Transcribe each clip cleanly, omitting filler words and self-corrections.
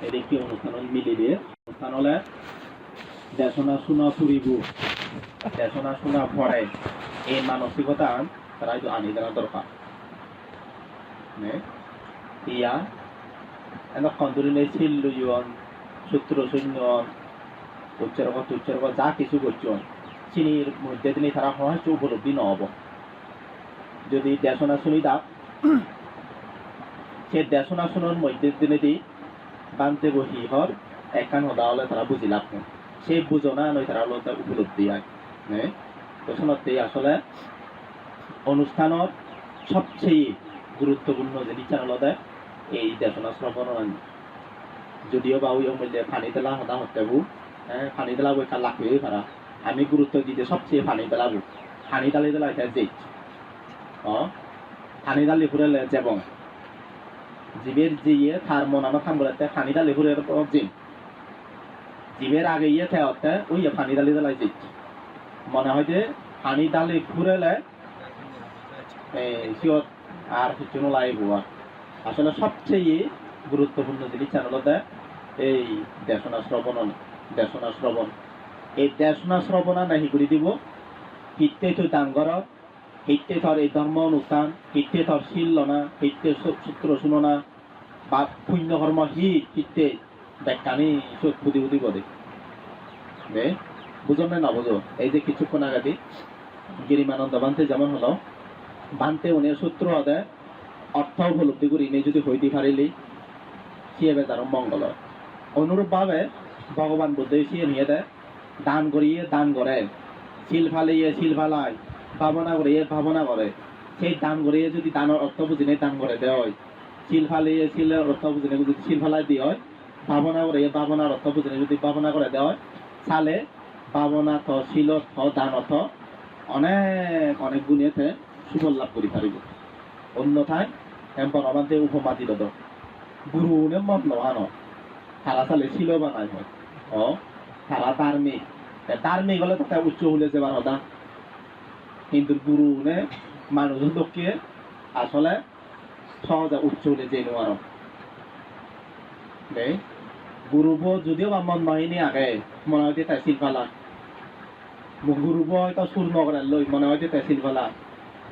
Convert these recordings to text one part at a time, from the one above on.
এর একটি অনুষ্ঠান মিলি দিয়ে অনুষ্ঠান হলে দেশনা শোনা ফুরিব দেশনা শোনা পড়ে এই মানসিকতা তারা আনি দেওয়া দরকার ইয়া এনে কন্দুরিনে ছিল লুইন সূত্র শূন্য উচ্চারক যা কিছু করছেন চিনির মধ্যে তিনি তারা হয়তো উপলব্ধি নহব যদি দেশনা শুনি দাও সে দেশনা শুনার মধ্যে দিনে দি বানতে বহি হর একান হদা হলে তারা বুঝি লাভ নেই সেই বুঝনা নয় তারা হলো তার উপলব্ধি হয় তখনতে আসলে অনুষ্ঠানের সবচেয়ে গুরুত্বপূর্ণ জিনিস হলো এই দেশনা শ্রবণ যদিও বা ওই মূল্যে ফানি তেলা হদা হতেবু ফানি তেলা বই কাল লাখবে পারা আমি গুরুত্ব দিতে সবচেয়ে ফানি তেলাবো ফানি দালি তেলা এটা যে ফানি দালি ফুরেলে যেবং জীবের জিয়ে থার মনানো থামবলাতে ফানি দালি ফুরের জিন জীবের আগে ইয়ে থেওয়াতে ওই ফানি দালি তেলাই যে মনে হয় যে ফানি দালি ফুরেলে সিওর আর কিছু লাইব আসলে সবচেয়ে গুরুত্বপূর্ণ জিনিস হলো এই দেশনা শ্রবণ এই দেশনা শ্রবণা নাহি করে দিব হিতে তো দান কর হিতে থর এই ধর্ম অনুষ্ঠান হিতে থর শিলনা হিতে সূত্র শুননা বা পুণ্য কর্ম হিতে ব্যাখ্যানি বুদ্ধি বুদ্ধি বদে বুঝো না বুঝো এই যে কিছুক্ষণ আগে গিরিমানন্দ বানতে যেমন হলো বানতে উনি সূত্র হদে অর্থ উপলব্ধি করি নে যদি হইতে পারিলি সিয়েবে তার মঙ্গল অনুরূপভাবে ভগবান বুদ্ধ সিয়ে নিয়ে দেয় দান করিয়ে দান করে শিল ফালিয়ে শিল ফালায় ভাবনা করিয়ে ভাবনা করে সেই দান করিয়ে যদি দানের অর্থ বুঝিনে দান করে দেয় শিল ফালিয়ে শিলের অর্থ বুঝিনে যদি শিল ফালাই দিয়ে হয় ভাবনা করিয়ে ভাবনার অর্থ বুঝিনে যদি ভাবনা করে দেওয়া হয় তাহলে ভাবনা থ শিল থ দান অর্থ অনেক অনেক গুণেতে সুফল লাভ করি পারিব অন্যথায় বনবান্তে উপমা দিল তো গুরু নে মত লহানো তারা চালে ছিল বানাই হয় তারা ধার্মিক হলে তো উচ্চ হলে যাবার হতা কিন্তু গুরু নে মানুষের লোককে আসলে সহজে উচ্চ হলে যে নোয়ার গুরু যদিও বা মন নহিনি আগে মনে হয় তাই শিল্পালা গুরু হয়তো সুর নগরের লই মনে হয় তাই শিল্পালা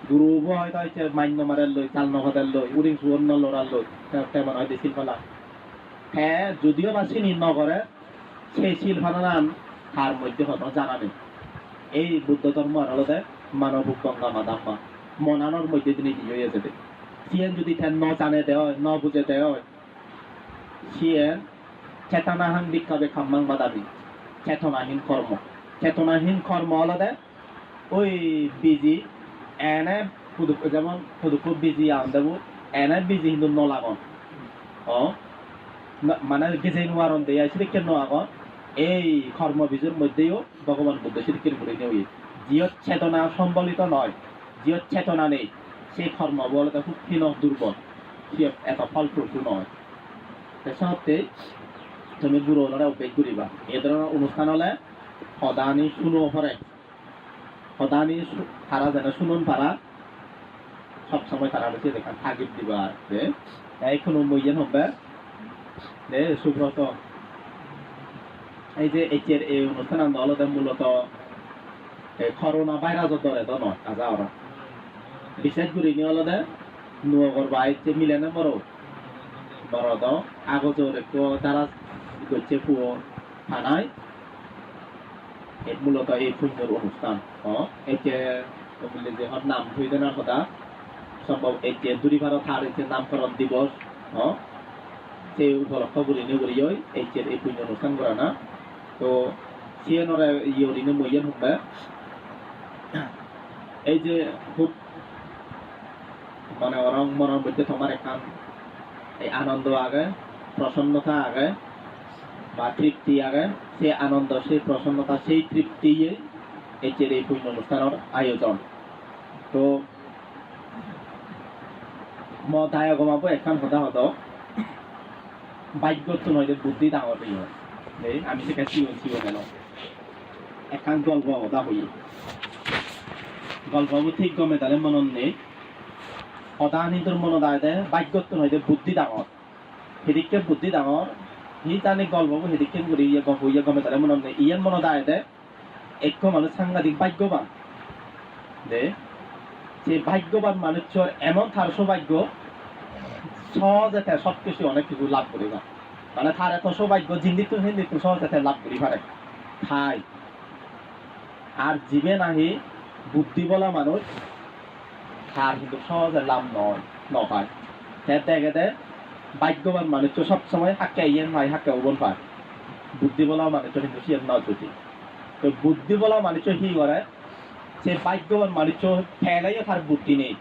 গুরু হয়তো মান্য মারার লই চাল নগদের লই উড়িং সুবর্ণ লড়ার লই তেমন হয়তো শিল্পালা হ্যাঁ যদিও বা চিনি নগরে সেই শিল্পালা নাম তার মধ্যে হতো জানা নেই এই বুদ্ধ ধর্ম আলাদা মানব গঙ্গা মাদাম্মা মনানোর মধ্যে তিনি কি হয়ে যেতে সিয়েন যদি ন জানে দেয় ন বুঝে দেয় সিয়েন চেতনাহান বিক্ষাবে খাম্মাং বাদাবি চেতনাহীন কর্ম আলাদা ওই বিজি এনে যেমন পুদুকুর বিজি আন দেবো এনে বিজি হিন্দু নলাগন মানে গেজে নোয়ারন দেয় সেদিকে নোয়াগন এই কর্মবীজের মধ্যেও ভগবান বুদ্ধ সেদিকে ঘুরে নেই জিও চেতনা সম্বলিত নয় জিও চেতনা নেই সেই কর্ম বলতে খুব ক্ষীণ দুর্বল সে এত ফলপ্রসূ নয় সত্যি তুমি গুরু ওনারা অভ্যেস করিবা এই ধরনের অনুষ্ঠান হলে সদানি শুনো পরে সদানি তারা যেন শুনুন পারা সবসময় তারা বেশি দেখান থাকিব দিবা এই কোনো মইয়েন হবে সুব্রত এই যে এর এই অনুষ্ঠান আন্দোলনে মূলত করোনা ভাইরাসের ধরে তো নয় কাজা ওরা বিশেষ করে নিয়ে হলো নুয়গর বাইরে মিলে না বড় তো আগজর একটু তারা করছে পুয়ো থানায় মূলত এই সুন্দর অনুষ্ঠান এই যে নাম হইতে না কথা সম্ভব এই যে দুরি ভারত আর নামকরণ দিবস সেই উপলক্ষ করে নিয়ে করি এই পুণ্য অনুষ্ঠান করা না তো সিএনরা ইয়ে মইয়েন হবে এই যে খুব মানে ওরং মনের মধ্যে তোমার একখান এই আনন্দ আগে প্রসন্নতা আগে বা তৃপ্তি আগে সেই আনন্দ সেই প্রসন্নতা সেই তৃপ্তি এই পুণ্য অনুষ্ঠানের আয়োজন তো মতায় গমাবো একখান হতা হতো বাক্যত নয় যে বুদ্ধি ডাঙর হয় আমি সেটা চিও গেল একখান গল্প হতা হই গল্পবো ঠিক গমে তাহলে মনন নেই অদানিতর মন দায় দেয় বাক্যত নয় যে বুদ্ধি ডাঙর সেদিককে বুদ্ধি ডাঙর হি জানি গল্প হেদিকে করে ইয়ে গপ ইয়ে গমে তারা মনে নেই ইয়ান মনে দায় দেয় একটু মানুষ সাংঘাতিক ভাগ্যবান দে যে ভাগ্যবান মানুষের এমন তার সৌভাগ্য সহজে সব কিছু অনেক কিছু লাভ করিবা মানে তার এত সৌভাগ্য জিন্দিত হিন্দিত সহজে লাভ করি পারে খায় আর জীবে নাহি বুদ্ধি বলা মানুষ তার কিন্তু সহজে লাভ নয় নপায় দেখে দেয় ভাগ্যবান মানুষ সবসময় হাক্কা ইয়েন হয় হাক্কা উবন পায় বুদ্ধি বলা মানুষ কিন্তু সে নয় যদি তো বুদ্ধি বলা মানুষ কি করে সে ভাগ্যবান মানুষ ফেলাইও তার বুদ্ধি নেই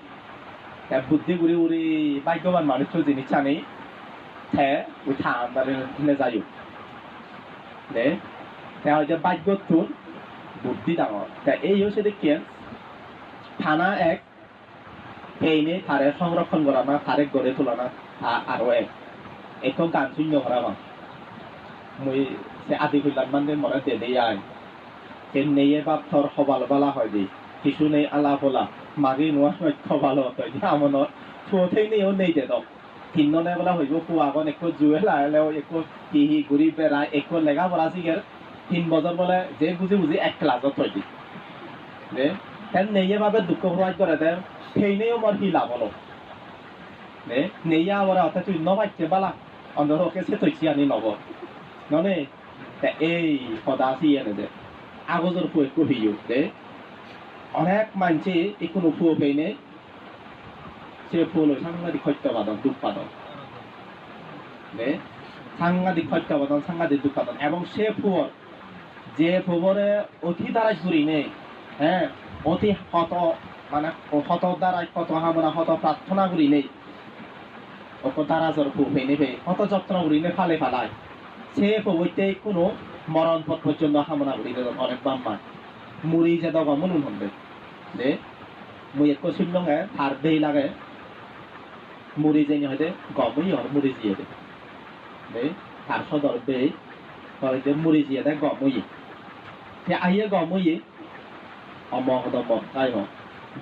বুদ্ধি গুলি উড়ি ভাগ্যবান মানুষ জিনিস জানি ওই ঠান্ডারে যায় হয়তো ভাগ্য তুন বুদ্ধি ডাঙর এই হচ্ছে দেখেন থানা এক এই নিয়ে তারে সংরক্ষণ করা না তারে গড়ে তোলা না আরো এক গান শূন্য করা মা মুই সে আদি কইলাম মানে মনে দে দেই আয় সে নেয়ে বাপ থর সবাল বালা হয় দি কিছু নেই আলা বলা মাগি নোয়া সত্য ভালো হয় দি আমনত থুতেই নেও নেই দে দক তিনজনে বলা হইব পুয়াগন একো জুয়ে লাইলেও একো কিহি ঘুরি বেড়ায় একো লেগা পড়া শিখের 3 বছর বলে যে বুঝি বুঝি এক ক্লাসত থৈ দি দে তেন নেয়ে বাবে দুঃখ প্রকাশ করে দেয় সেই নেও মর হি লাভ হলো দে নেইয়া আবার অর্থাৎ তুই নবাইছে বালা অন্ধকে সে তৈছি আনি নব ননে এই সদা সি এনে দে আগজর ফুয়ে কহিও দে অনেক মানছে এই কোনো ফুয়ে পেইনে সে ফুল সাংঘাতিক সত্যবাদন দুঃপাদন দে সাংঘাতিক সত্যবাদন সাংঘাতিক দুঃপাদন এবং সে ফুয়র যে ফুবরে অতি দ্বারা ঘুরি নেই হ্যাঁ অতি শত মানে শত দ্বারা কত হামনা শত প্রার্থনা করি নেই অত দ্বারা জ্বর ফু ফেনে ফে শত যত্ন করি নে ফালে ফালায় সে প্রবৈতে কোনো মরণ পথ পর্যন্ত হামনা করি অনেক বাম্মায় মুড়ি যে দগ মনুন হবে দে মুই এক শিলংয়ে আর দেই লাগে মুড়ি যে হয়তো গমই হর মুড়ি জিয়ে দে আর সদর বে হয়তো মুড়ি জিয়ে দেয় গমই সে আইয়ে গমই অমক দমক তাই হোক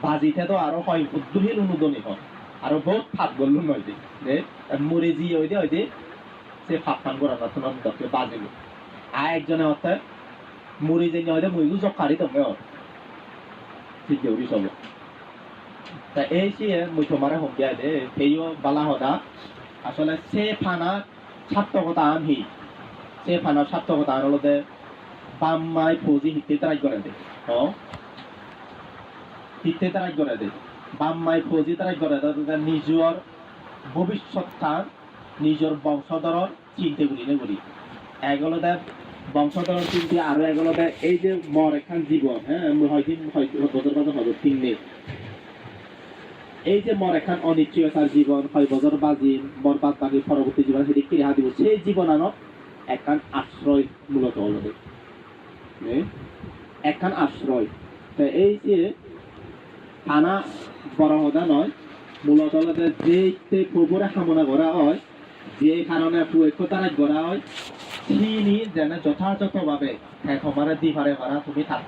বাজিতে তো আরো হয় উদ্দুহীন অনুদনী হয় আরো বহুত ফাঁক বললু নয় দে মুড়ি জিয়ে হইতে সে ফাঁক ফান করা না তোমার দরকে বাজিল আর একজনে অর্থাৎ মুড়ি যে হয়তো মুইগু জকারি তুমি ঠিক দেউরি সব তা এই সে মুই তোমারে হকিয়া দে সেইও বালা হদা আসলে সে ফানা সার্থকতা আনহি সে ফানা সার্থকতা আনলতে বাম্মাই ফৌজি হিতে তারাই করে দে হিতে তারাই করে দে বাম্মাই ফৌজি তারাই করে দে নিজর ভবিষ্যৎ নিজর বংশধরর চিন্তে করি নে করি এগুলো দেখ বংশধরর চিন্তে আরো এগুলো দেখ এই যে মর এখান জীবন হ্যাঁ হয়তো বছর বছর হবে তিন নেই এই যে মর এখান অনিশ্চয়তার জীবন 6 বছর বাজি মর বাদ বাকি পরবর্তী জীবন সেটি ক্রিয়া দিব সেই জীবন আনো একখান আশ্রয় মূলত হলো একখান আশ্রয় এই যে থানা বড় হদা নয় মূলত যে প্রভুরে কামনা করা হয় যে কারণে পুয়েকতারা করা হয় তিনি যেন যথাযথভাবে তোমার দি পারে পারা তুমি তার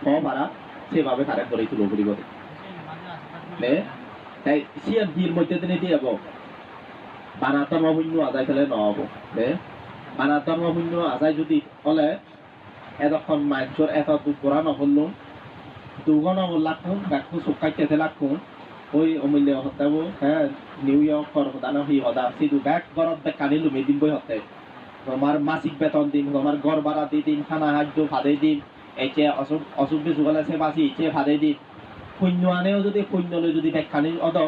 কম পারা সেভাবে তারা গড়ে তুলো করিব তাই সিয়ার দির মধ্যে দিনে দিয়ে যাব বানা ধর্মশূন্য আদায় ফেলে নহব বানা ধর্মশূন্য আদায় যদি হলে এতক্ষণ মাঞ্চর এত দুপুরা নহল দুগণ লাখুন দেখো চুকাইতে লাখুন ওই অমূল্য হতাব হ্যাঁ নিউ ইয়র্কর হদানো হি হদা সিধু ব্যাগ গরত কানি লুমি দিন বই হতে তোমার মাসিক বেতন দিন তোমার ঘর ভাড়া দি দিন খানা সাহায্য ভাদে দিন একে অসুখ বিসুখ হলে সে বাঁচি ইচ্ছে ভাদে দিন শূন্য আনেও যদি শূন্যলৈ যদি ব্যাখ্যানি অদ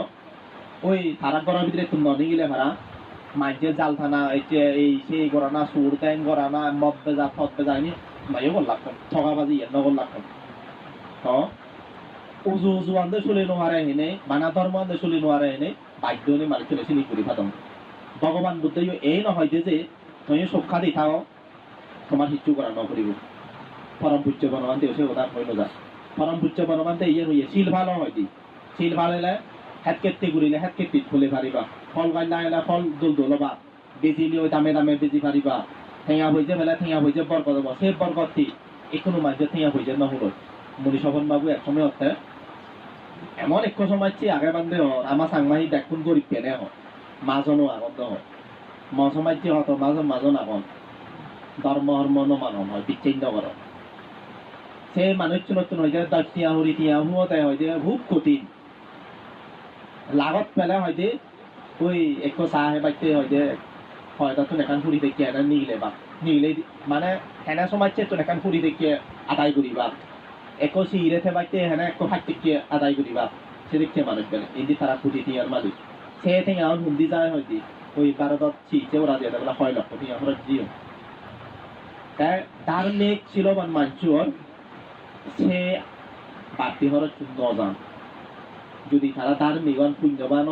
ওই তারা ঘরের ভিতরে শূন্য নিগিলে ভাড়া মাঝে জাল থানা এতিয়া এই সেই গড়ানা সুর ট্যাং গড়ানা মদ বেজা ফদ বেজা এনে মাইও গল লাগতাম ঠগাবাজি নগর লাগতাম উজু উজু আন্দে চলি নোয়ারে হেনে বানা ধর্ম আন্দে চলি নোয়ারে হেনে বাধ্য নে মানুষ চলে চিনি করি ফাতম ভগবান বুদ্ধ এই নহয় যে তুমি সুখা দি থাও তোমার হিচ্ছু করা নকরিব পরম পূজ্য বনবান দেও সে কথা হইল যা পরম পূজ্য বনবান দে ইয়ে হইয়ে শিল ভালো হয় দি শিল ভালো হলে হেট কেটে ঘুরিলে হেট কেটে খুলে পারিবা ফল গাইলা এলা ফল দোল দোলবা বেজিলি ওই দামে দামে বেজি পারিবা ঠেঙা হইছে বেলা ঠেঙা হইছে বরকত হব সেই বরকতি এখনো মাঝে ঠেঙা হইছে নহব মুনি স্বপন বাবু এক সময় হচ্ছে এমন এক সময় আগে বান্ধে আমার সাংমাহি দেখুন গরিব কেনে হয় মাজনও আনন্দ হয় মসমাজ্য হত মাঝে মাঝে নাগন ধর্ম হর্ম নমানন হয় বিচ্ছিন্ন কর সে মানুষ নতুন হয়ে যায় দক্ষিণা হরি তিয়া হুমতে হয় যে খুব কঠিন লাগত পেলে হয় যে ওই একটু চাহে বাইতে হয় যে হয়তো তো এখান ফুরি দেখিয়ে এনে নিলে বা নিলে মানে হেনা সমাজে তো এখান ফুরি দেখিয়ে আদায় করিবা একো সিরে বাইতে হেনা একটু হাত দেখিয়ে আদায় করিবা সে দেখিয়ে মানুষ গেলে এই তারা ফুটি টিয়ার মালিক সে থেকে আমার হুন্দি যায় হয়তো ওই ভারতত চিছে ওরা দিয়ে দেবে 6 লক্ষ টিয়া হরত জিও তার মেঘ ছিল মাঞ্চুর সে বাড়তি হরত নজান যদি তারা তার মেঘন পুণ্যবান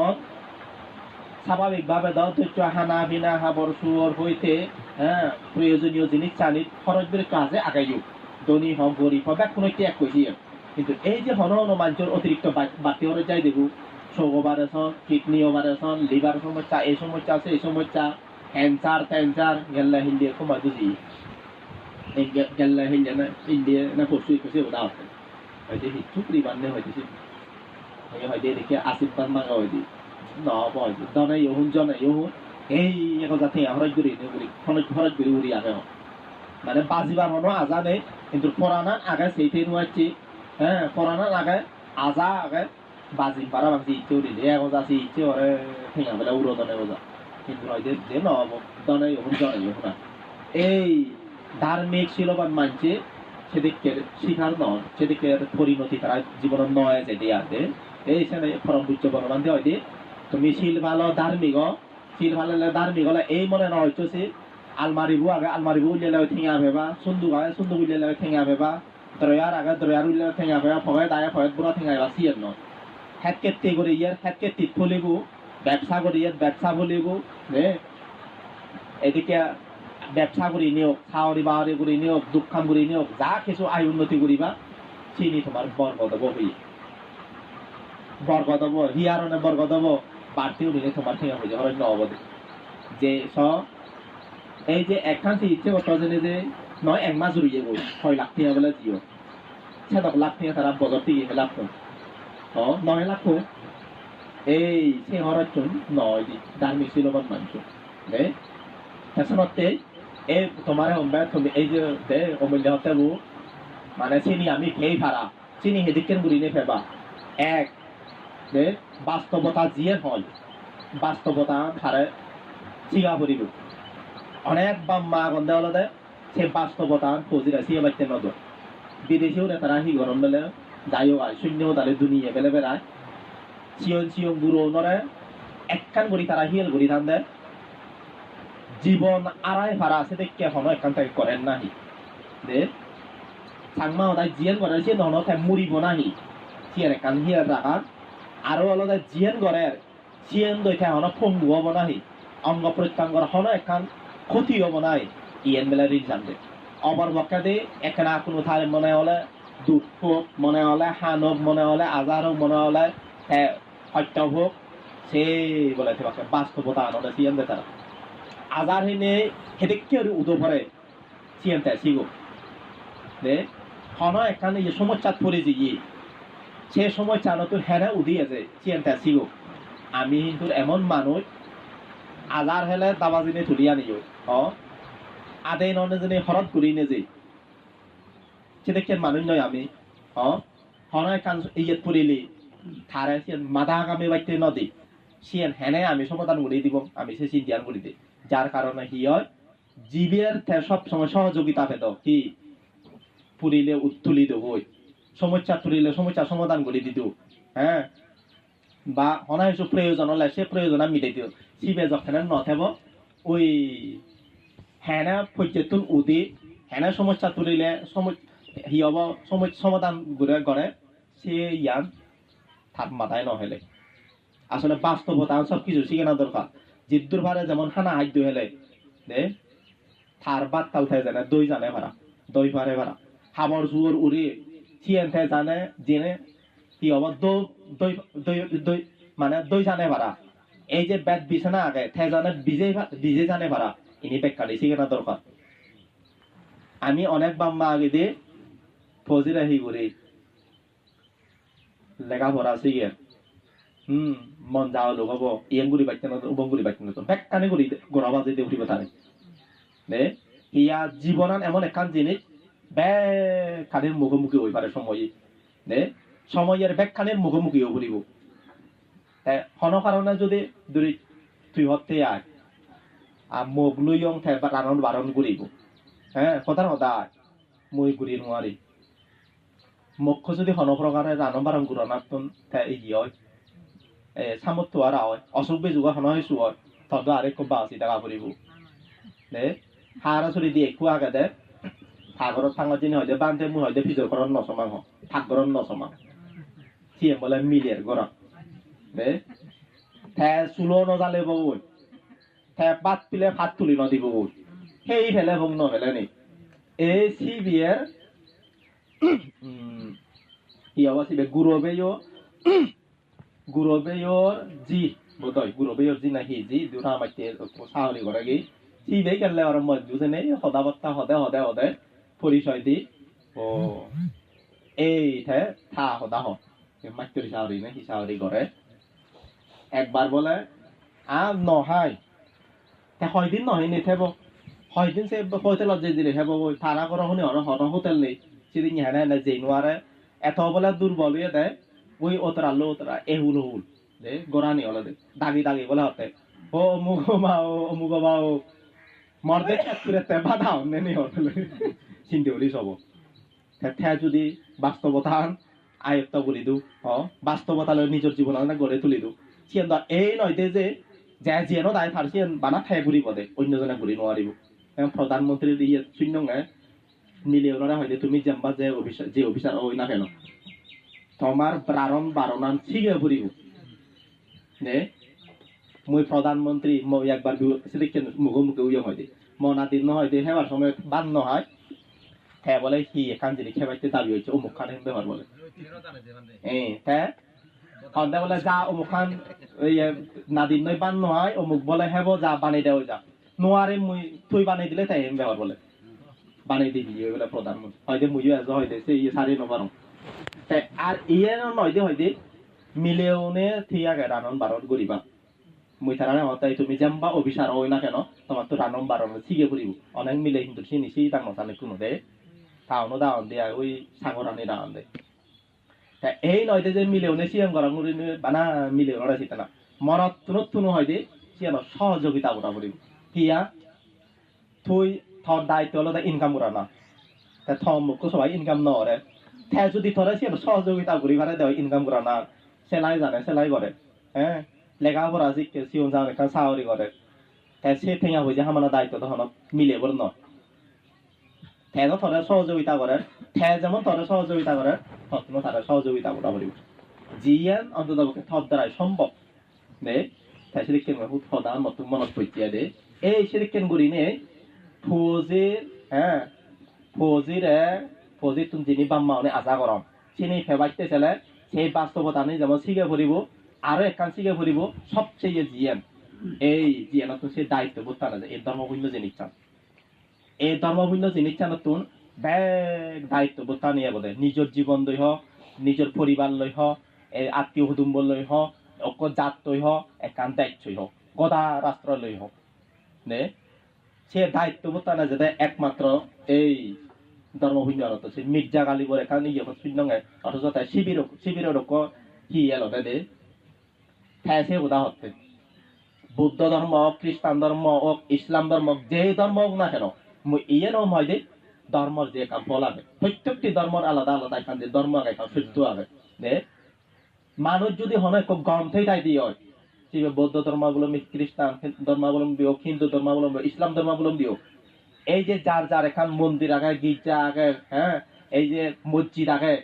স্বাভাবিকভাবে ধৈর্য হানা বিনা হাবর সুর হইতে হ্যাঁ প্রয়োজনীয় জিনিস চালিত খরচ বেড়ে কাজে আগাইও ধনী হম গরিব হবে কোনো একটি এক কইছি কিন্তু এই যে হন মানুষের অতিরিক্ত বাড়তি হরে যাই দেবো সৌভারেশন কিডনি অপারেশন লিভার সমস্যা এই সমস্যা আছে এই সমস্যা ক্যান্সার ট্যান্সার গেল্লা হিন্দির কমাই বুঝি গেল্লা হিন্দিয়া না ইন্ডিয়া না পশু একুশে ওটা আছে হয়তো হিচ্ছু পরিমাণে হইতেছে হয়তো দেখে আশীর্বাদ মাঙ্গা হয়তো নয় দনে ইহুন জনে ইহুন এই এক জাতি হরজ গুরি নেগুলি হরজ গুরি উড়ি আগে মানে বাজিবার মনো আজা নেই কিন্তু পরানার আগে সেইটাই নুয়াচ্ছি হ্যাঁ পরানার আগে আজা আগে বাজি পারা বাজি ইচ্ছে উড়ি এক আছে ইচ্ছে ওরে ঠেঙা বেলা উড়ো দনে ওজা কিন্তু হয়তো যে নব দনে ইহুন জনে ইহুন এই ধার্মিক শিলবান মানছে সেদিকে শিখার নন সেদিকে পরিণতি তারা জীবনের নয় যে দিয়ে আছে এই সেখানে পরম বুঝ বনবান্ধে হয়তো তুমি শিল ভালো ধার্মিক শিল ভালো ধার্মিক হলে এই মনে নয় হইতেছে আলমারিবু আগে আলমারিবু উলিয়ালে ঠেঙা ভেবা সুন্দুক আগে সুন্দুক উলিয়ালে ঠেঙা ভেবা দ্রয়ার আগে দ্রয়ার উলিয়ালে ঠেঙা ভেবা ফগাই দায়ে ফগাই বুড়া ঠেঙাইবা সিয়ের ন হেড কেটে করে ইয়ার হেড কেটে ফুলিব ব্যবসা করে ইয়ার ব্যবসা ফুলিব নে এদিকে ব্যবসা করি নিয়োগ খাওয়ারি বাওয়ারি করি নিয়োগ দুঃখাম করি নিয়োগ যা কিছু আয় উন্নতি করিবা চিনি তোমার বরগদব হই বরগদব হিয়ারনে বরগদব বাড়তিও নিলে তোমার ঠেঙা হয়ে যায় অরণ্য অবধি যে এই যে একখান ইচ্ছে করতে জেনে যে নয় 1 মাস জুড়িয়ে গো 6 লাখ টাকা বলে জিও সে 10 লাখ টাকা তারা বজর থেকে লাভ তো 9 লাখ এই সে হরার জন্য নয় দি ধার্মিক শিলবান মানুষ রে হেসনতে এই তোমার হম্বা তুমি এই যে দে অমূল্য হতে মানে চিনি আমি খেয়ে ভাড়া চিনি হেদিকেন গুড়ি নে ফেবা এক যে বাস্তবতা যিয়ে হয় বাস্তবতা হারে চিগা পড়িব অনেক বাম্মা গন্ধে হলে সে বাস্তবতা ফজিরা সিয়ে বাচ্চা নজর বিদেশেও তারা হি গরম বেলে যাইও আয় শূন্য তালে দুনিয়া বেলে বেড়ায় চিয়ন চিয়ন গুরু নরে একখান গড়ি তারা হিয়েল গড়ি ধান দেয় জীবন আড়াই ভাড়া আছে দেখে এখনো একখান থেকে করেন নাহি দে সাংমা ওদাই জিয়েন করে সে নহন তাই মুড়িব নাহি সিয়ের একখান হিয়ার রাখা আরো আলাদা জিয়েন করে চিয়েন দইতে এখনো ফঙ্গু হব নাহি অঙ্গ প্রত্যঙ্গর হনো একখান ক্ষতি হব নাই ইয়েন বেলা রিজান দে অবর বক্কা দে একখানা কোনো থারে মনে হলে দুঃখ হোক মনে হলে হান হোক মনে হলে আজার হোক মনে হলে সত্য হোক সে বলে বাস্তবতা আনন্দ চিয়েন দে তারা আজার হিনে হেদেকে উদো ভরে চিয়েন তাই সিগো দে হনো একখান এই সমস্যা পড়ে যে সে সময় চানো তো হেরা উদিয়ে যে চিয়েন তাই সিগো আমি কিন্তু এমন মানুষ আজার হেলে দাবাজিনে তুলিয়া নিও আদে ননে জনে হরত করি নে যে সেদিকে মানুষ নয় আমি হনায় কান ইয়েত পড়িলি থারে সিয়েন মাথা আগামী বাইতে নদী সিয়েন হেনে আমি সমাধান করে দিব আমি সে চিন্তান করে দিই যার কারণে হি হয় জীবের সব সময় সহযোগিতা পেত কি পুরিলে উত্তোলিত হই সমস্যা তুলিলে সমস্যা সমাধান করে দিত হ্যাঁ বা হনায় প্রয়োজন হলে সে প্রয়োজন আমি মিটাই দিও শিবে যখন নথেব ওই হেনা পর্যটন উদি হেনা সমস্যা তুলিলে হি হব সমাধান করে সে ইয়ান থাক মাথায় নহলে আসলে বাস্তবতা সব কিছু শিখে না দরকার জিদ্দুর ভারে যেমন হানা হাইদ্য হেলে দে থার বাদ তাল থাই জানে দই জানে ভাড়া দই ভারে ভাড়া হাবর জুয়র উড়ি চিয়েন থাই জানে জেনে কি হব দই দই দই মানে দই জানে ভাড়া এই যে বেদ বিছানা আগে থাই জানে বিজে জানে ভাড়া ইনি বেকালি শিখে না দরকার আমি অনেক বাম্মা আগে দিয়ে ফজির আহি করি লেখাপড়া শিখে মন যাওয়া লোক হব ইয়েন গুড়ি বাইতে না উবং গুড়ি বাইতে না বেকানি গুড়ি গোড়া বাজে দিয়ে উঠিব তারে নে ইয়া জীবনান এমন একখান জিনিস বেকানির মুখোমুখি হই পারে সময় নে সময়ের বেকানির মুখোমুখি হয়ে পড়িব হন কারণে যদি দূরে তুই হতে আয় আর মুখ লইয়ং থাই রানন বারণ করিব হ্যাঁ কথার সদায় মই ঘুরি নোৱাৰি মুখ্য যদি হন প্ৰকাৰে ৰানন বাৰণ ঘূৰা নাতন ই হয় সামৰ্থ আৰু হয় অসুখ বেজুগা হন হৈছো হয় তদ আরে খুব বাসি টাকা ফুরিব দে হারা চুরি দিয়ে একটু আগে দে সাগরত থাঙর জিনি হয়তো বান্ধে মুই হয়তো ফিজর করার নসমাং হয় থাকগরন নসমাং সিএম বলে মিলিয়ার গরম দে থে চুলো নজালে বউন থে পাত পিলে ভাত তুলি নদিব বউন সেই ফেলে বং নফেলে নি এই সিবিএর ইয়াবা সিবে গুরবেয়র জি বোধয় গুরবেয়র জি না হি জি দুটা মাইতে সাহলি করে গি সিবে গেলে আর মজুজে নেই সদাবত্তা হদে পরিচয় দি ও এই থে থা হদা হ মাইতরি সাহরি না হি সাহরি করে একবার বলে নহাই তে হয়দিন নহয় নি থেব হয়দিন সে হোটেলত যে দিলে হেব ভাড়া করা শুনে হন হোটেল নেই সেদিন হেনে হেনে যে নোয়ারে এত বলে দুর্বল হয়ে দেয় ওই ওতরা এহুল হুল দে গোড়ানি হলে দে দাগি বলে হতে ও অমুক বাও মর্দে করে তে বাধা হনে নি হলে চিন্তা করি সব থে যদি বাস্তবতা আয়ত্ত করি দু বাস্তবতা নিজের জীবন গড়ে তুলি দু সিয়ান এই নয় দে যে জিয়ানো দায় থার সিয়ান বানা ঠাই ঘুরি পদে অন্যজনে ঘুরি নোৱাৰিব প্রধানমন্ত্রীর ইয়ে শূন্য মিলে ওনারা হয়তো তুমি জানবা যে অফিসার ওই না কেন তোমার বারণান শিখে ফুরিব নে মই প্রধানমন্ত্রী মই একবার সেদিকে মুখোমুখি উইয় হয় মনাদিন নহয় দে হেবার সময় বান নহয় হে বলে হি এখান জিনিস খেবাইতে দাবি হয়েছে অমুক খান হেন ব্যবহার বলে হ্যাঁ বলে যা অমুক খান নাদিন নয় বান নহয় অমুক বলে হেব যা বানাই দেওয়া যা নোয়ারে মুই তুই বানাই দিলে তাই হেন ব্যবহার বলে বানাই দিবি বলে প্রধানমন্ত্রী হয়তো মুইও এজ হয়তো সেই সারি নবারং আর ইয়ে নয় হয়তো মিলেওনে থিয়াকে রানন বারণ করিবা মুই তারা হতাই তুমি যেমবা অফিসার হই না কেন তোমার তো রানন বারণ শিখে পড়িব অনেক মিলে কিন্তু সে নিশি তার মতানে কোনো দে তাওনো দাওন দিয়া ওই সাগরানি দাওন দে এই নয় যে মিলেওনে সিএম করা বানা মিলেও নড়া না মরত তুনো হয় দে সিএম সহযোগিতা করা পড়িব কিয়া তুই থর দায়িত্ব হলো ইনকাম করা না থম মুখ সবাই ইনকাম নরে থে যদি থরে সে সহযোগিতা করি পারে দেয় ইনকাম করা না সেলাই জানে সেলাই করে হ্যাঁ লেখাপড়া শিখে সিওন জানে কারণ সাহরি করে সে ঠেঙা হয়ে যে হামানা দায়িত্ব তখন মিলে বল ন থে থরে সহযোগিতা করে থে যেমন থরে সহযোগিতা করে তখন তারা সহযোগিতা করা পড়িব জিয়ান অন্তত থর দ্বারাই সম্ভব দে তাই সেদিকে প্রধান মত মনত পইতিয়া দে এই সেদিকে গুড়ি নে ফৌজির তুমি যিনি বাম্মা অনেক আশা করম চিনি ফেবাইতে চলে সেই বাস্তবতা নেই যেমন শিখে ফুরিব আরো একখান শিখে ফুরিব সবচেয়ে জিয়ান এই জিয়ানত সে দায়িত্ব বোধ না এই ধর্মভিন্ন জিনিস চান এই ধর্মভিন্ন জিনিস চান তুন ব্যাগ দায়িত্ব বোধ নিয়ে বোধে নিজের জীবন লই হ নিজের পরিবার লই হ আত্মীয় কুটুম্ব লই হ অক জাত লই হ একখান দায়িত্বই হোক গদা রাষ্ট্র লই হোক নে সে দায়িত্ব বোধ না যাতে একমাত্র এই ধর্মভিন্ন সে মির্জা গালিবর এখানে ইয়ে শূন্য অথচ তাই শিবিরের কি এলো দে সে বোধা হচ্ছে বুদ্ধ ধর্ম হোক খ্রিস্টান ধর্ম হোক ইসলাম ধর্ম হোক যে ধর্ম হোক না কেন ইয়ে নম হয় যে ধর্মর যে কাম ফল আগে প্রত্যেকটি ধর্মর আলাদা আলাদা এখান যে ধর্ম আগে সত্য আগে দে মানুষ যদি হনে খুব গ্রন্থই তাই দিয়ে হয় বৌদ্ধ ধর্মাবলম্বী খ্রিস্টান ধর্মাবলম্বী হোক হিন্দু ধর্মাবলম্বী ইসলাম ধর্মাবলম্বী হোক এই যে যার এখান মন্দির আগে গির্জা আগে হ্যাঁ এই যে মসজিদ আগে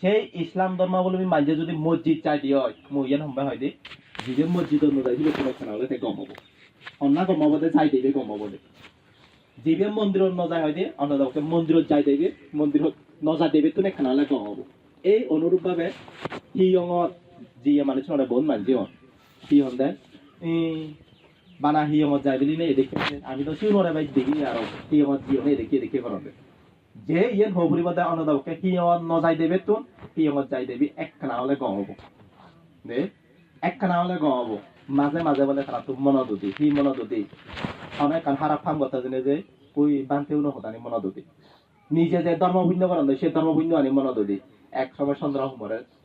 সেই ইসলাম ধর্মাবলম্বী মাঝে যদি মসজিদ চাই দিয়ে হয় মহিয়ান সম্ভব হয় যে যে মসজিদ অনুযায়ী কোনো খেলা হলে গম হবো অন্য গম হবো চাই দেবে গম হবো যে মন্দির নজায় হয় যে অন্য মন্দিরত যাই দেবে মন্দিরত নজা দেবে তো খেলা হলে গম হবো এই অনুরূপ ভাবে হিয়ঙত যিয়ে মানুষ বোন মানজি হন হিয়ন দেয় বানা হিয়মত যাই বলি নেই দেখে আমি তো শিউরে ভাই দেখি আর হিয়মত জিও নেই দেখে করবে যে ইয়ে হবুরি বাদে অন্নদাবকে হিয়মত নজাই দেবে তো হিয়মত যাই দেবি একখানা হলে গম হবো দে একখানা হলে গব মাঝে মাঝে বলে তারা তো মনোদুদি হি মনোদুদি অনেক কান হারাপ ফাম কথা জেনে যে ওই বানতেও নহতানি মনোদুদি নিজে যে ধর্মভিন্ন করেন সে ধর্মভিন্ন আনি মনোদুদি এক সময়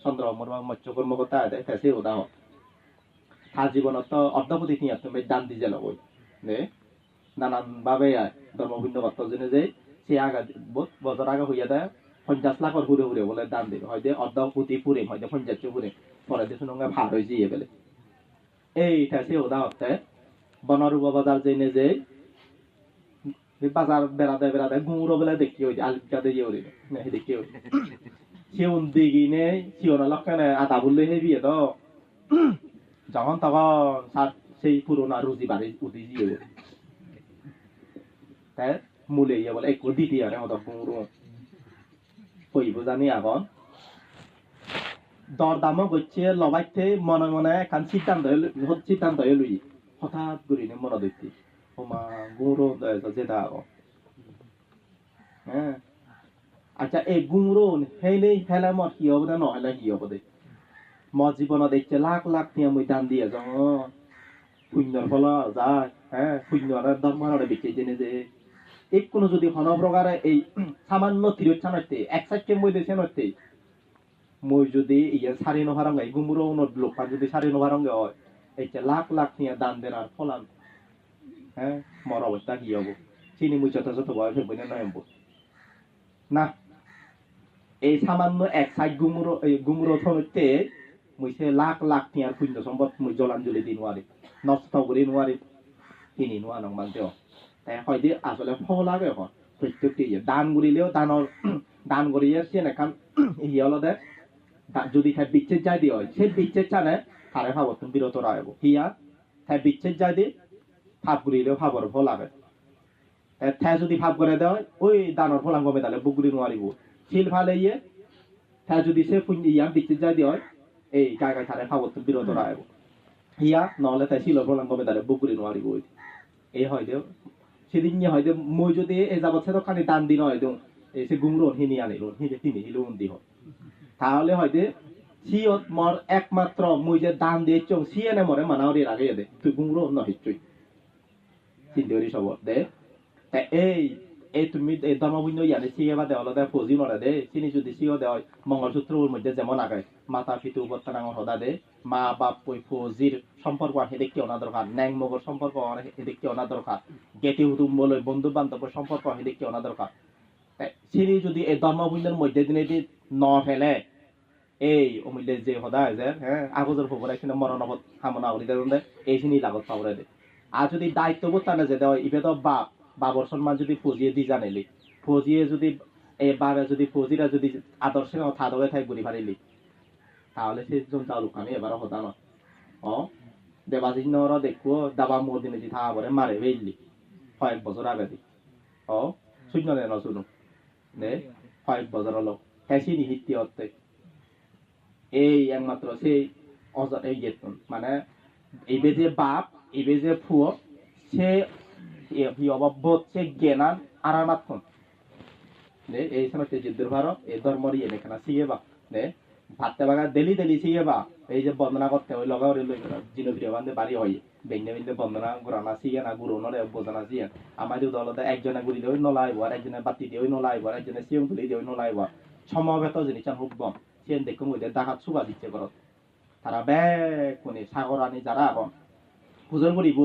চন্দ্রহমর বা মৎস্য কর্মকর্তা আদায় সে উদাহরণ তার জীবনত অর্ধপতি নিয়ে তুমি দান দিয়ে যেন বই নানান ভাবে ধর্মভিন্ন করতে জেনে যে সে আগা বছর আগে হইয়া দেয় 50 লাখর ঘুরে ঘুরে বলে দান দিবে হয়তো অর্ধপতি পুরে হয়তো 50 পুরে পরে দেশ সঙ্গে ভার হয়ে যেয়ে বেলে এইটা সে উদাহরণে বনরূপ বাজার জেনে যে বাজার বেড়াতে গুঁড়ো বেলা দেখি হইছে আলিকাতে ইয়ে হইল না দেখি হইল সিউন দিগিনে সিউন লক্ষণে আদা বললে হেবি তো যখন তখন সেই পুরোনো রুজি বাড়ি উঠি দিয়ে তাই মূলে ইয়ে বলে একটু দিদি আনে হতো গুঁড়ো হইব জানি এখন দরদামও করছে লবাইতে মনে মনে এখন সিদ্ধান্ত লুই হঠাৎ করি মনে দেখছি ওমা গুঁড়ো যেটা এখন হ্যাঁ আচ্ছা এই গুঁড়ো হেলে হেলে মর কি হবে না নহলে কি হবে দে মর জীবন দেখছে লাখ লাখ নিয়ে মই দান দিয়ে যাও শূন্যর ফল যায় হ্যাঁ শূন্যর দরমারে বেঁচে জেনে যে এক কোনো যদি হন প্রকারে এই সামান্য তিরোচ্ছা নইতে এক সাইডকে মই দেশে নইতে মই যদি ইয়ে সারি নহারঙ্গে গুমুরো লোকটা যদি সারি নহারঙ্গে হয় এই যে লাখ লাখ নিয়ে দান দেন আর ফলান হ্যাঁ মর অবস্থা কি হবো চিনি মুই যথাযথ বয়স হইব না নয় না এই সামান্য এক সাইড গুমুরো থনতে মুই সে লাখ লাখ নিয়ার পুণ্য সম্পদ মুই জলাঞ্জলি দি নোৱাৰি নষ্ট কৰি নোৱাৰি কিনি নোৱা নং মানতেও তাই হয়তো আসলে ফল লাগে এখন প্রত্যেকটি দান করিলেও দান করিয়ে সে এখন ইয়ে হলদে যদি তাই বিচ্ছেদ যাই দিয়ে হয় সে বিচ্ছেদ চানে তারে ভাবত বিরত রাখব হিয়া তাই বিচ্ছেদ যাই দিয়ে ভাব করিলেও ভাবর ফল লাগে তাই যদি ভাব করে দেয় ওই দানর ফলাঙ্গ মেদালে বুগুড়ি নোৱাৰিব শিল ভালে ইয়ে তাই যদি সে ইয়া বিচ্ছেদ যাই দিয়ে হয় এই জায়গায় তারে ভাবত বিরত রাখব হিয়া নহলে তাই শিল ফলাঙ্গ মেদালে বুগুড়ি নোৱাৰিব এই হয় দেও সেদিন হয়তো মই যদি এই যাবত সে তো খানি দান দিন হয়তো সে গুমরন হিনি আনিল হিনে তিনি হিলো উন্দি হয় তাহলে হয়তো সিয়ত মর একমাত্র মই যে দান দিয়েছ সিএনে মরে মানাওরি আগে দে তুই গুমরো নহিচ্ছই চিন্তা সব দে এই এই তুমি এই ধর্মবুন্য ইয়ানে সিয়ে বা দেওয়াল দে ফজি নরে দে চিনি যদি সিও দেয় মঙ্গলসূত্রের মধ্যে যেমন আগে মাতা পিতু বর্তনাঙ্গর হদা দে মা বাপ পই ফজির সম্পর্ক হেদিক কেউ না দরকার ন্যাং মগর সম্পর্ক হেদিক কেউ না দরকার গেটি হুতুম্বল বন্ধু বান্ধব সম্পর্ক হেদিক কেউ না দরকার চিনি যদি এই ধর্মবুন্যের মধ্যে দিনে দি ন ফেলে এই অমূল্যে যে সদায় যে হ্যাঁ আগজর খবর এখানে মরণবত কামনা করি দে এই চিনি লাগত পাবরে দে আর যদি দায়িত্ববোধ টানে যে দেয় ইবে তো বাবর সম্মান যদি ফজিয়ে দি জানিলি ফজিয়ে যদি এই বাবে যদি ফজিরা যদি আদর্শে থাদবে থাই ঘুরি পারিলি তাহলে সে জন চালুক আমি এবার হতা না অ দেবাজিন নর দেখো দাবা মোর দিনে দি থা বরে মারে বেইলি কয়েক বছর আগে দি অ শূন্য নেন শুনো নে কয়েক বছর হলো হেসি নিহিত্তি অর্থে এই একমাত্র সেই অজা এই গেতন মানে এবে যে বাপ এবে যে ফুয় সে অবাব্যত সে জ্ঞানান আরামাত্মন নে এই সময় যুদ্ধের ভারত এই ধর্মরি এখানে সিয়ে বা নে ভাততে বাগা দেলি দেলি সিয়ে বা এই যে বন্দনা করতে ওই লগা ওরে জিনো ভিডিও বান্ধে বাড়ি হয় বেঙ্গে বেঙ্গে বন্দনা গুরানা সিয়ে না গুরু নরে বোঝানা সিয়ে আমাদের দলতে একজনে গুলি দিয়ে নলাইব আর একজনে বাতি দিয়ে নলাইব আর একজনে সিয়ং তুলি দিয়ে নলাইব সমবেত জিনিস হুকবম সিয়েন দেখুন ওই ডাকাত সুবা দিচ্ছে করত তারা ব্যাগ কোনে সাগরানি যারা এখন হুজুর করিব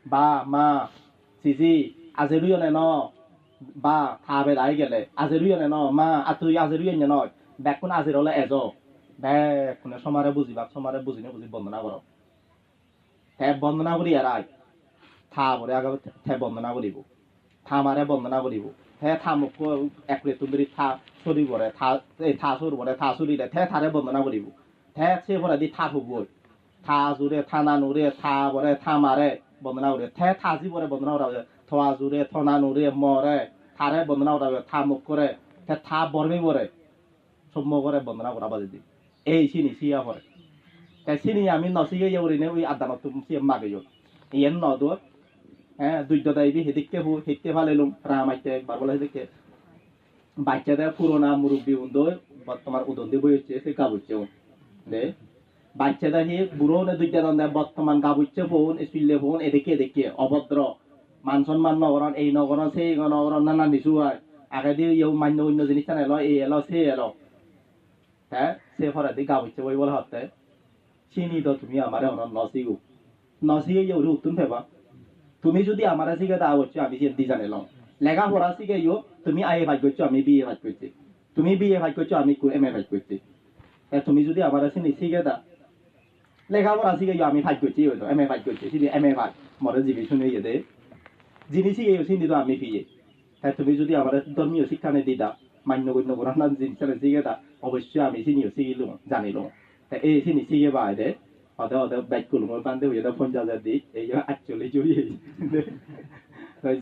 বা মা চিজি আজেরুই নে ন বা থাবে দাই গেলে আজেরুই নে ন মা আতুই আজেরুই নে নয় ব্যাগ কোন আজের হলে এজ ব্যাগ কোনে সমারে বুঝিবা সমারে বুঝি বুঝি বন্দনা করো হে বন্দনা করি এরাই থা বলে আগে হে বন্দনা করিব থামারে বন্দনা করিব হে থামুক একরে তুমি থা সরি বরে থা এই থা সর বরে থা সরি দে হে থারে বন্দনা করিব হে সে বরে দি থা হুবই থা জুরে থানা নুরে থা বরে থামারে বন্দনা করে থে থাজি বরে বন্দনা করা থা জুরে থনা নুরে মরে থারে বন্দনা করা থা মুখ করে থে থা বরমি বরে সম্ম করে বন্দনা করা বাজে দি এই চিনি সিয়া পরে তাই চিনি আমি নসিয়ে ওরিনে ওই আদানত সিয়ে মাগে ইয়েন নদ হ্যাঁ দুইটা ইবি হেদিককে হেদিকতে ভালেলুম রামাইতে একবার বলে হেদিককে বাচ্চাদের পুরোনা মুরব্বী উন্দো বর্তমান উদন্দি বই হচ্ছে সে কাবুচ্ছে দে বাচ্চাদের হি বুড়োনে দুইটা দন্দে বর্তমান গাবুচ্ছে ফোন স্পিলে ফোন এদিকে অভদ্র মান সম্মান নগরণ এই নগরণ সেই নগরণ নানা নিচু হয় আগে দিয়ে ইউ মান্য অন্য জিনিস এলো এই এলো সে এলো হ্যাঁ সে ফরে দি গাবুচ্ছে বই বলে হতে চিনি তো তুমি আমার নসিগু নসিগে ইউ উত্তম ফেবা তুমি যদি আমার শিখে তা হচ্ছে আমি দি জানিলাম লেখাপড়া শিখে ইউ তুমি আইএ ভাগ করছো আমি বিএ ভাগ করছি তুমি বিএ ভাগ করছো আমি এম এ ভাগ করছি তুমি যদি আমার চিনি শিখে দা লেখাপড়া শিখে আমি ভাগ করছি এম এ ভাগ করছি চিনি এম এ ভাগ মরে জীবী শুনে ইয়ে দে জিনিস শিখে চিনি তো আমি বিয়ে তুমি যদি আমার ধর্মীয় শিক্ষা নেই দিদা মান্য গণ্য করার না জিনিস শিখে দা অবশ্যই আমি চিনিও শিখিল জানিল এই চিনি শিখে বা দে ওদের বাইক করলো বান্ধে হয়ে পঞ্চাশ দি এই যে 48 জড়িয়ে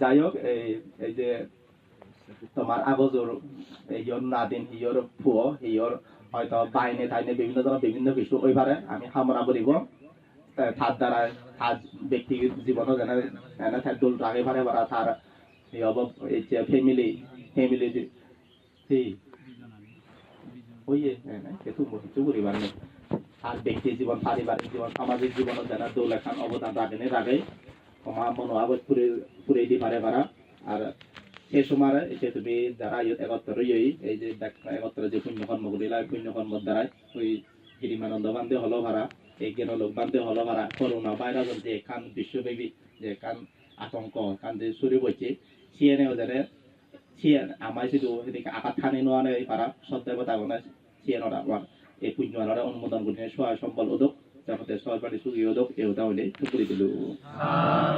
যাই হোক এই যে তোমার আগজোর হিয়র নাদিন হিয়র ফুয় হিয়র হয়তো বাইনে টাইনে বিভিন্ন ধরনের বিভিন্ন কিছু ওই পারে আমি কামনা করিব তার দ্বারা আজ ব্যক্তি জীবনও যেন এনে তার দোল রাগে পারে পারা তার এই অব এই যে ফ্যামিলি ওই সেতু কিছু করিবার নেই আর ব্যক্তি জীবন পারিবারিক জীবন সামাজিক জীবনত যেন দোল এখন অবদান রাখেনি রাখে আমার মনোভাবত পুরে দি পারে পারা আর সেই সময় এই যে তুমি যারা একত্র এই যে একত্র যে পুণ্য কর্ম করিলা পুণ্য কর্মর দ্বারা ওই গিরিমানন্দ বান্ধে হলো ভাড়া এই জ্ঞান লোক বান্ধে হলো ভাড়া করোনা ভাইরাস যে কান বিশ্বব্যাপী যে কান আতঙ্ক কান যে চুরি বইছে সিএনএও যারা সিএন আমার শুধু সেদিকে আঘাত খানি নোয়া নেই পারা সদ্য কথা বলে সিএনরা আমার এই পুণ্য অনুমোদন করে সহায় সম্বল উদক যাতে সরকারি সুযোগ উদক এই উদাহরণে টুকুরি দিল